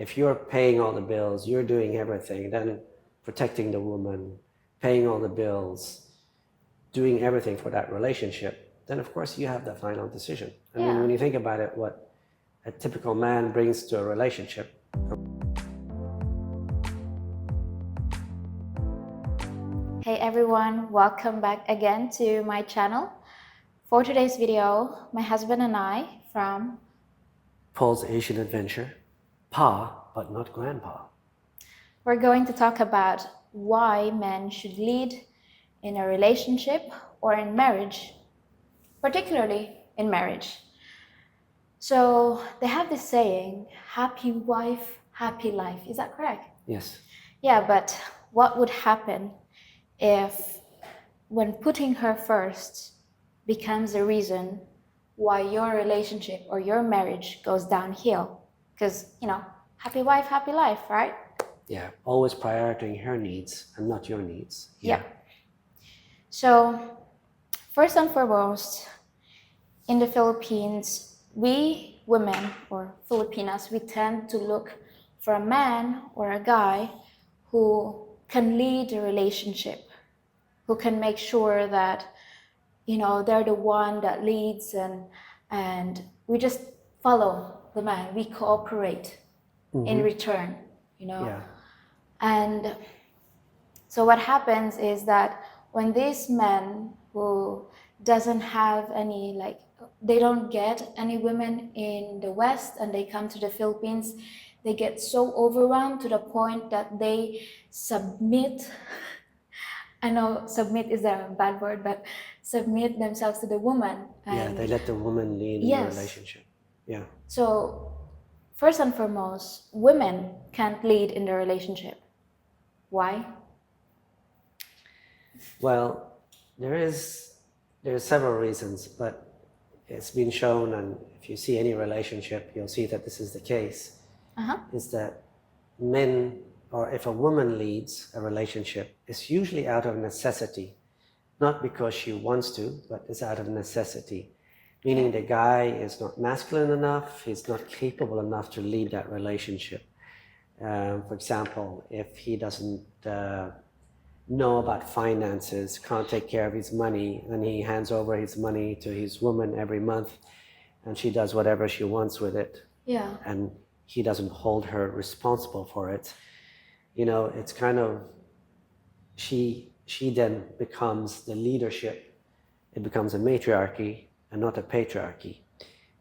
if you're paying all the bills, you're doing everything, then protecting the woman, paying all the bills, doing everything for that relationship, then of course you have the final decision. I mean, when you think about it, what a typical man brings to a relationship. Hey everyone, welcome back again to my channel. For today's video, my husband and I from Paul's Asian Adventure, Pa, but not Grandpa. We're going to talk about why men should lead in a relationship or in marriage, particularly in marriage. So they have this saying, happy wife, happy life. Is that correct? Yes. Yeah, but what would happen if when putting her first becomes the reason why your relationship or your marriage goes downhill? Because, happy wife, happy life, right? Yeah, always prioritizing her needs and not your needs. Yeah. So, first and foremost, in the Philippines, we women or Filipinas, we tend to look for a man or a guy who can lead a relationship, who can make sure that, they're the one that leads and we just follow the man, we cooperate in return, Yeah. And so what happens is that when these men who doesn't have any, they don't get any women in the West and they come to the Philippines, they get so overwhelmed to the point that they submit. I know submit is a bad word, but submit themselves to the woman. And they let the woman lead in the relationship. Yeah. So first and foremost, women can't lead in the relationship. Why? Well, there's several reasons, but it's been shown, and if you see any relationship, you'll see that this is the case, is that men, or if a woman leads a relationship, it's usually out of necessity, not because she wants to, but it's out of necessity. Meaning the guy is not masculine enough, he's not capable enough to lead that relationship. For example, if he doesn't know about finances, can't take care of his money, and he hands over his money to his woman every month, and she does whatever she wants with it, and he doesn't hold her responsible for it, it's kind of, she then becomes the leadership. It becomes a matriarchy and not a patriarchy.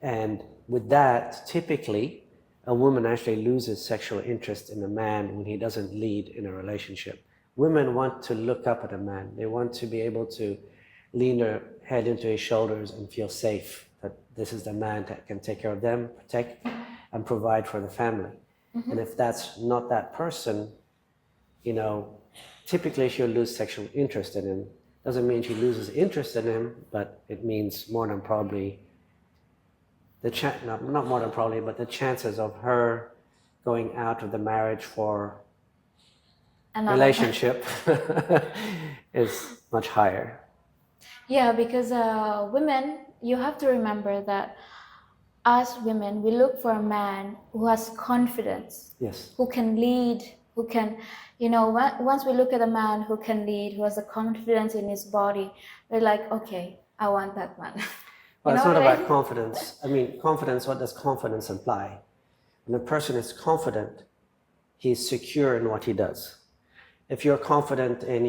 And with that, typically, a woman actually loses sexual interest in a man when he doesn't lead in a relationship. Women want to look up at a man. They want to be able to lean their head into his shoulders and feel safe, that this is the man that can take care of them, protect, and provide for the family. And if that's not that person, typically she'll lose sexual interest in him. Doesn't mean she loses interest in him, but it means more than probably, not more than probably, but the chances of her going out of the marriage for relationship is much higher. Yeah, because women, you have to remember that as women, we look for a man who has confidence, who can lead, who can, once we look at a man who can lead, who has the confidence in his body, we're like, okay, I want that man. Well, it's not about confidence. I mean, confidence, what does confidence imply? When a person is confident, he's secure in what he does. If you're confident in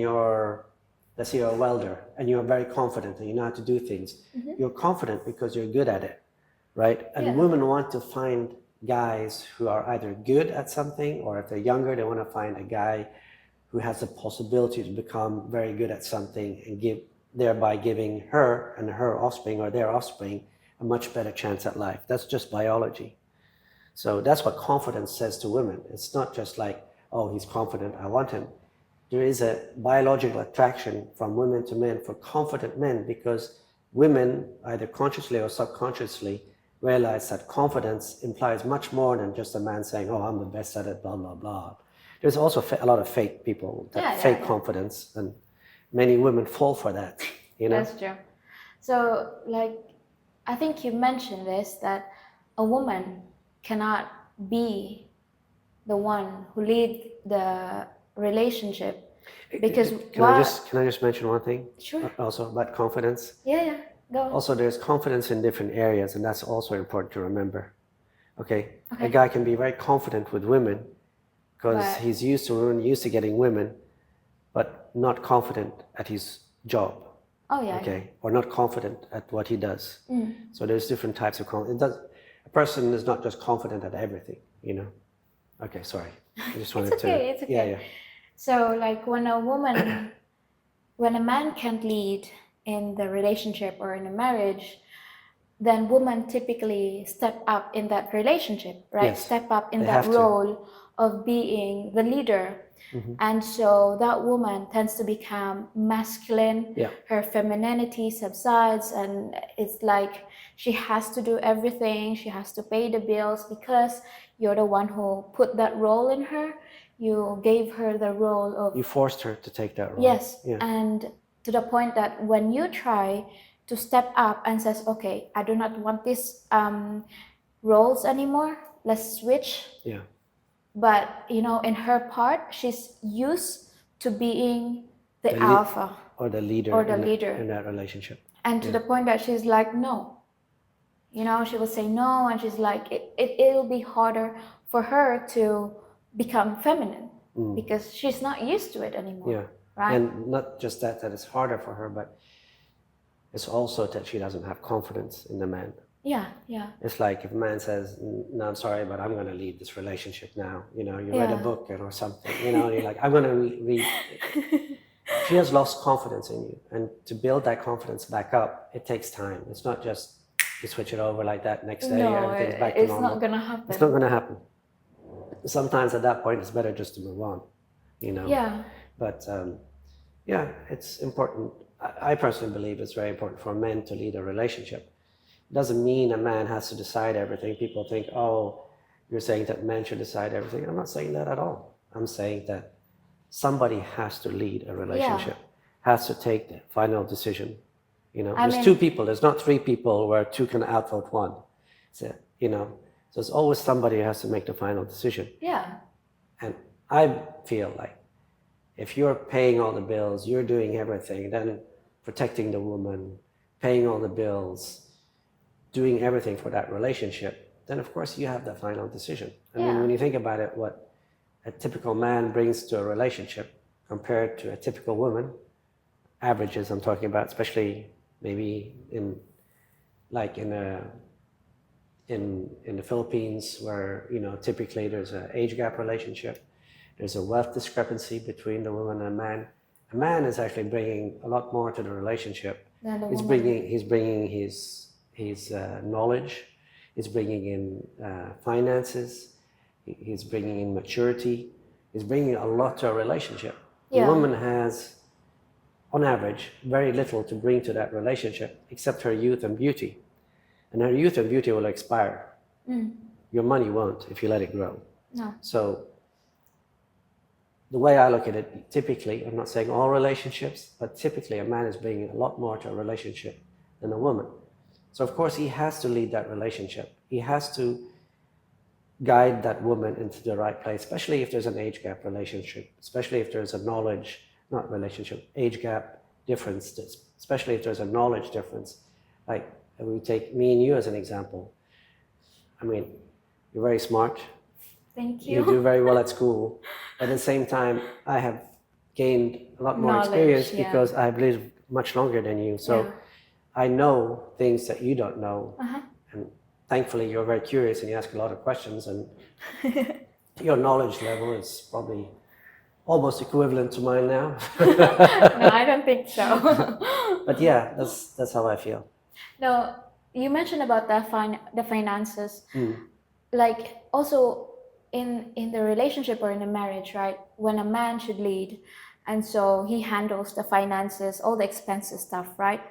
let's say you're a welder, and you're very confident and you know how to do things, you're confident because you're good at it, right? And women want to find guys who are either good at something, or if they're younger, they want to find a guy who has the possibility to become very good at something and thereby giving her and her offspring or their offspring a much better chance at life. That's just biology. So that's what confidence says to women. It's not just like, oh, he's confident, I want him. There is a biological attraction from women to men for confident men, because women, either consciously or subconsciously, realize that confidence implies much more than just a man saying, oh, I'm the best at it, blah, blah, blah. There's also a lot of fake people that fake confidence, and many women fall for that, That's true. So, I think you mentioned this, that a woman cannot be the one who lead the relationship. Because can I just mention one thing? Sure. Also about confidence. Yeah, go. Also, there's confidence in different areas, and that's also important to remember. Okay, a guy can be very confident with women because he's used to women, used to getting women, but not confident at his job. Oh yeah. Okay, or not confident at what he does. So there's different types of confidence. A person is not just confident at everything, you know. Okay, sorry. I just wanted it's okay. It's okay. Yeah, yeah. So like when a woman, when a man can't lead in the relationship or in a marriage, then women typically step up in that relationship, right? Yes, step up in they that have to. role of being the leader. And so that woman tends to become masculine. Yeah. Her femininity subsides, and it's like she has to do everything. She has to pay the bills because you're the one who put that role in her. You gave her the role of. You forced her to take that role. Yes, Yeah. and to the point that when you try to step up and says, okay, I do not want these roles anymore, let's switch. Yeah. But you know, in her part, she's used to being the alpha or the leader in that relationship. And to the point that she's like, no. You know, she will say no, and she's like, it'll be harder for her to become feminine because she's not used to it anymore. Yeah. Right? And not just that it's harder for her, but it's also that she doesn't have confidence in the man. Yeah, yeah. It's like if a man says, no, I'm sorry, but I'm going to lead this relationship now. You know, you read a book or something, you know, and you're like, I'm going to read. She has lost confidence in you. And to build that confidence back up, it takes time. It's not just you switch it over like that next day, everything's back to normal. It's not going to happen. It's not going to happen. Sometimes at that point, it's better just to move on, you know. Yeah. But yeah, it's important. I personally believe it's very important for men to lead a relationship. It doesn't mean a man has to decide everything. People think, oh, you're saying that men should decide everything. I'm not saying that at all. I'm saying that somebody has to lead a relationship, has to take the final decision. You know, there's two people. There's not three people where two can outvote one. So, you know, so it's always somebody who has to make the final decision. Yeah. And I feel like if you're paying all the bills, you're doing everything, then protecting the woman, paying all the bills, doing everything for that relationship, then of course you have the final decision. I mean, when you think about it, what a typical man brings to a relationship compared to a typical woman, averages I'm talking about, especially maybe in the Philippines, where, you know, typically there's an age gap relationship. There's a wealth discrepancy between the woman and man. A man is actually bringing a lot more to the relationship. He's bringing his knowledge. He's bringing in finances. He's bringing in maturity. He's bringing a lot to a relationship. Yeah. The woman has, on average, very little to bring to that relationship except her youth and beauty. And her youth and beauty will expire. Your money won't if you let it grow. No. So the way I look at it, typically, I'm not saying all relationships, but typically a man is bringing a lot more to a relationship than a woman. So of course he has to lead that relationship. He has to guide that woman into the right place, especially if there's an age gap relationship, especially if there's a age gap difference, especially if there's a knowledge difference. Like, we take me and you as an example. I mean, you're very smart. Thank you. You do very well at school. At the same time, I have gained a lot more experience because I've lived much longer than you. So I know things that you don't know. And thankfully, you're very curious and you ask a lot of questions. And your knowledge level is probably almost equivalent to mine now. No, I don't think so. But yeah, that's how I feel. No, you mentioned about the finances. Like, also in the relationship or in a marriage, right? When a man should lead, and so he handles the finances, all the expenses stuff, right?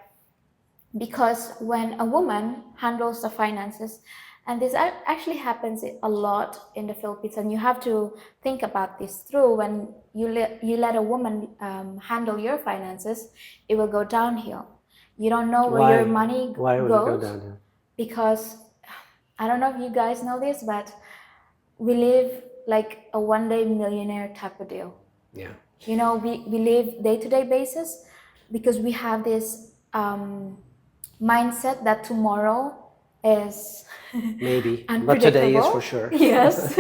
Because when a woman handles the finances, and this actually happens a lot in the Philippines, and you have to think about this through. When you let a woman handle your finances, it will go downhill. You don't know where your money goes. Why would it go downhill? Because I don't know if you guys know this, but we live like a one-day millionaire type of deal. Yeah. You know, we live day-to-day basis because we have this mindset that tomorrow is Maybe, but today is unpredictable. for sure. Yes.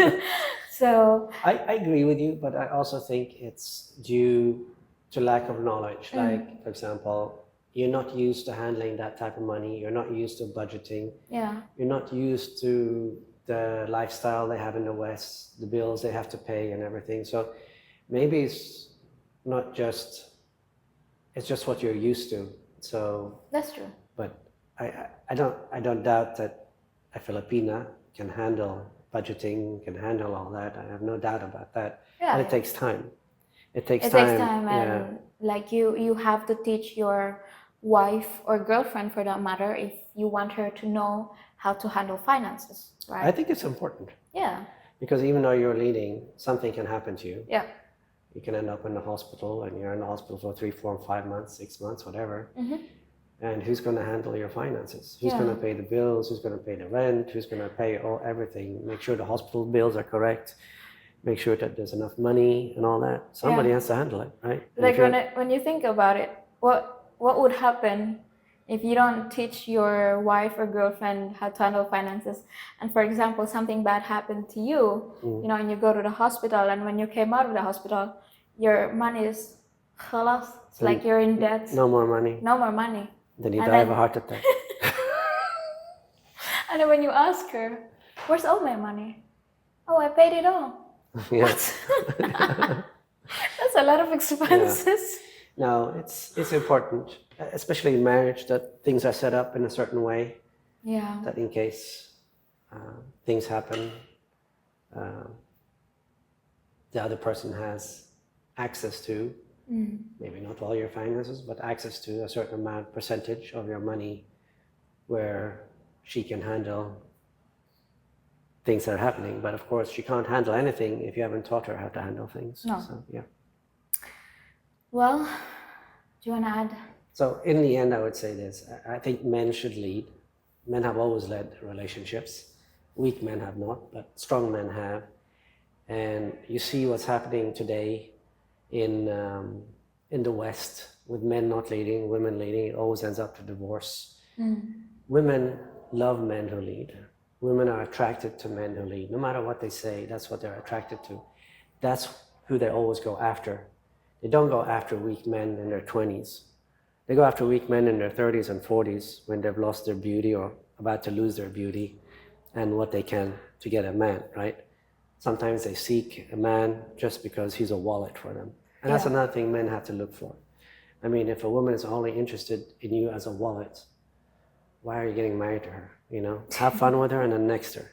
So I agree with you, but I also think it's due to lack of knowledge. Like, for example, you're not used to handling that type of money. You're not used to budgeting. yeah, You're not used to the lifestyle they have in the West, the bills they have to pay and everything. So maybe it's not just, it's just what you're used to. So, that's true. but I don't doubt that a Filipina can handle budgeting, can handle all that. I have no doubt about that. Yeah, But yeah. it takes time. It takes It time. takes time, Yeah. and like you have to teach your wife or girlfriend, for that matter, if you want her to know how to handle finances, right? I think it's important Yeah, because even though you're leading, something can happen to you. yeah, You can end up in the hospital, and you're in the hospital for 3, 4, 5 months, 6 months, whatever. And who's going to handle your finances? Who's going to pay the bills? Who's going to pay the rent? Who's going to pay everything? Make sure the hospital bills are correct. Make sure that there's enough money and all that. Somebody has to handle it, right? And like when you think about it, what would happen if you don't teach your wife or girlfriend how to handle finances? And for example, something bad happened to you, you know, and you go to the hospital, and when you came out of the hospital, your money is khalas. It's like you're in debt. no more money. No more money. Then you And die of then- a heart attack. And then when you ask her, where's all my money? Oh, I paid it all. Yes. That's a lot of expenses. No, it's important, especially in marriage, that things are set up in a certain way. Yeah. That in case things happen, the other person has access to, maybe not all your finances, but access to a certain amount, percentage of your money, where she can handle things that are happening. But of course, she can't handle anything if you haven't taught her how to handle things. No. So, yeah. Well, do you want to add? So in the end, I would say this. I think men should lead. Men have always led relationships. Weak men have not, but strong men have. And you see what's happening today in the West, with men not leading, women leading. It always ends up to divorce. Women love men who lead. Women are attracted to men who lead. No matter what they say, that's what they're attracted to. That's who they always go after. They don't go after weak men in their 20s. They go after weak men in their 30s and 40s when they've lost their beauty or about to lose their beauty and what they can to get a man, right? Sometimes they seek a man just because he's a wallet for them. And that's another thing men have to look for. I mean, if a woman is only interested in you as a wallet, why are you getting married to her? You know, have fun with her and then next her.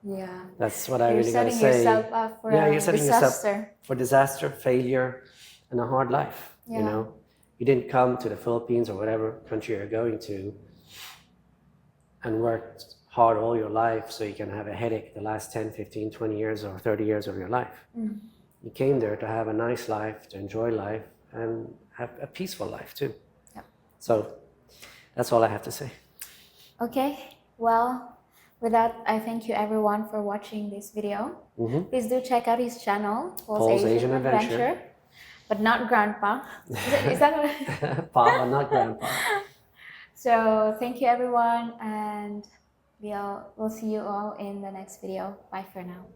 Yeah. That's what I really gotta say. You're setting yourself up for you're setting disaster. yourself for disaster, failure, and a hard life. Yeah. You know, you didn't come to the Philippines or whatever country you're going to and worked hard all your life so you can have a headache the last 10, 15, 20 years or 30 years of your life. You came there to have a nice life, to enjoy life, and have a peaceful life too. Yeah. So that's all I have to say. Okay, well, with that, I thank you everyone for watching this video. Please do check out his channel, Paul's Asian Adventure. But not Grandpa. Is that what? Pa, but not Grandpa. So thank you everyone, and we'll see you all in the next video. Bye for now.